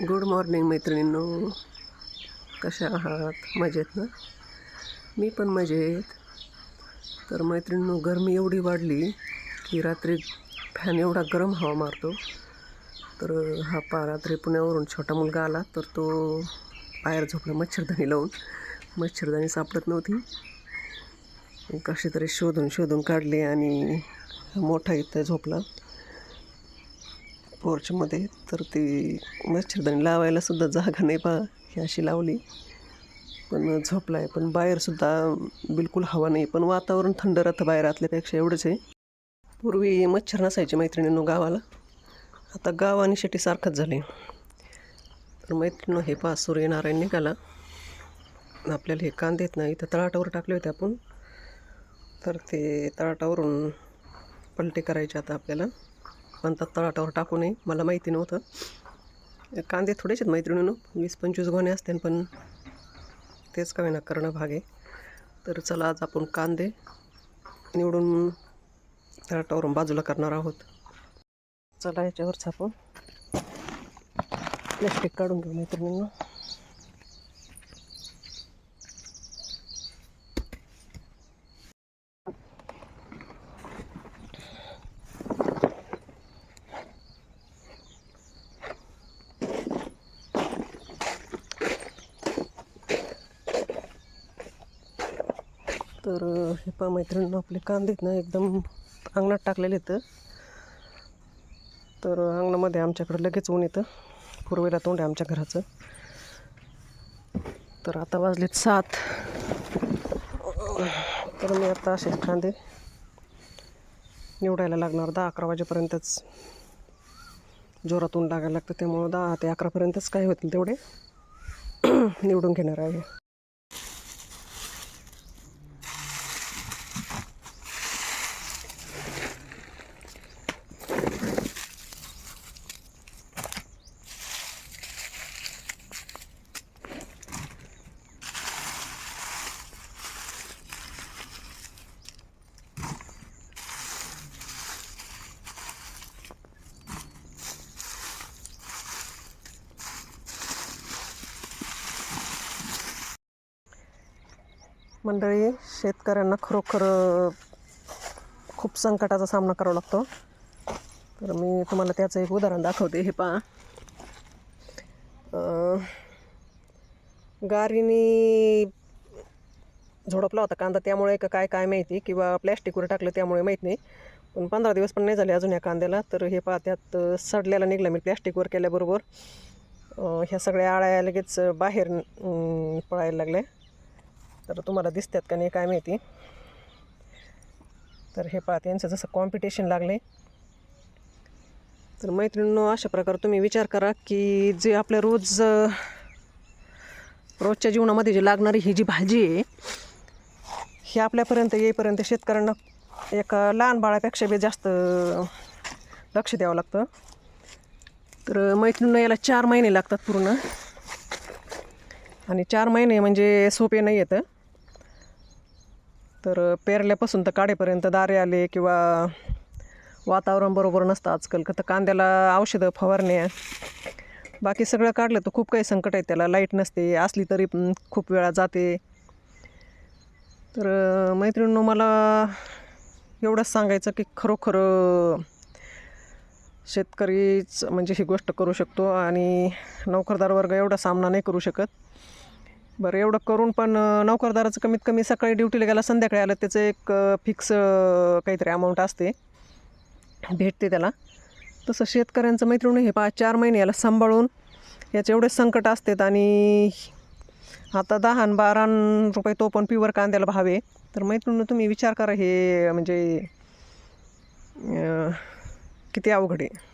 Good morning मैत्रिणींनो, कशा आहात? मजेत ना? मी पण मजेत. तर मैत्रिणींनो, गरमी एवढी वाढली की रात्री फॅन एवढा गरम हवा मारतो. तर हा रात्री पुण्यावरून छोटा मुलगा आला, तर तो बाहेर झोपला मच्छरदाणी लावून. मच्छरदाणी सापडत नव्हती, कशी तरी शोधून शोधून काढली आणि मोठा इथं झोपला पोर्चमध्ये. तर ती मच्छरदाणी लावायला सुद्धा जागा नाही पहा, ही अशी लावली पण झोपला आहे. पण बाहेरसुद्धा बिलकुल हवा नाही, पण वातावरण थंड राहतं बाहेर आतल्यापेक्षा, एवढंच आहे. पूर्वी मच्छर नसायचे मैत्रिणींनो गावाला, आता गाव आणि शेती सारखंच झाले. तर मैत्रिणींनो, हे पहा सूर्यनारायण निघाला. आपल्याला हे कांदे आहेत ना, इथं तळाटावर टाकले होते आपण, तर ते तळाटावरून पलटे करायचे आता आपल्याला. म्हणतात तळाटावर टाकू नये, मला माहिती नव्हतं. कांदे थोडेच आहेत मैत्रिणींनो, 20-25 गोणे असते, पण तेच का होईना करणं भाग आहे. तर चला, आज आपण कांदे निवडून तळाटावरून बाजूला करणार आहोत. चला, याच्यावरच आपण प्लॅस्टिक काढून घेऊ मैत्रिणींनो. तर हे पहा मैत्रिणींनो, आपले कांदे ना एकदम अंगणात टाकलेले आहेत. तर अंगणामध्ये आमच्याकडे लगेच ऊन येतं, पूर्वेला तोंड आहे आमच्या घराचं. तर आता वाजलेत 7. तर मी आता असेच कांदे निवडायला लागणार. 10-11 वाजेपर्यंतच जोरात ऊन लागायला लागतं, त्यामुळं 10 ते 11पर्यंतच काय होतील तेवढे निवडून घेणार आहे. मंडळी, शेतकऱ्यांना खरोखर खूप संकटाचा सामना करावा लागतो. तर मी तुम्हाला त्याचं एक उदाहरण दाखवते. हे पहा, गारीने झोडपला होता कांदा, त्यामुळे काय माहिती, किंवा प्लॅस्टिकवर टाकलं त्यामुळे माहीत नाही. पण 15 दिवस पण नाही झाले अजून या कांद्याला. तर हे पहा, त्यात सडलेला निघला. मी प्लॅस्टिकवर केल्याबरोबर ह्या सगळ्या आळ्या लगेच बाहेर पळायला लागल्या. तर तुम्हाला दिसतात का नाही काय माहिती. तर हे पहा, त्यांचं जसं कॉम्पिटिशन लागले. तर मैत्रिणींनो, अशा प्रकारे तुम्ही विचार करा की जे आपल्या रोजच्या जीवनामध्ये जी लागणारी ही जी भाजी आहे, ही आपल्यापर्यंत येईपर्यंत शेतकऱ्यांना एका लहान बाळापेक्षा बी जास्त लक्ष द्यावं लागतं. तर मैत्रिणींनो, याला 4 महिने लागतात पूर्ण, आणि 4 महिने म्हणजे सोपे नाही येतं. तर पेरल्यापासून तर काढेपर्यंत दारे आले किंवा वातावरण बरोबर नसतं आजकाल, तर कांद्याला औषधं फवारण्या बाकी सगळं काढलं तर खूप काही संकट आहे त्याला. लाईट नसते, असली तरी खूप वेळा जाते. तर मैत्रिणींनो, मला एवढंच सांगायचं की खरोखर शेतकरीच म्हणजे ही गोष्ट करू शकतो, आणि नोकरदार वर्ग एवढा सामना नाही करू शकत. बरं, एवढं करून पण नोकरदाराचं कमीत कमी सकाळी ड्युटीला गेला, संध्याकाळी आलं, त्याचं एक फिक्स काहीतरी अमाऊंट असते, भेटते त्याला. तसं शेतकऱ्यांचं मैत्रिणी हे 4 महिने याला सांभाळून याचे एवढे संकट असतात. आणि आता 10 आणि 12 रुपये तो पण प्युअर कांद्याला भाव आहे. तर मैत्रिणी, तुम्ही विचार करा, हे म्हणजे किती अवघड आहे.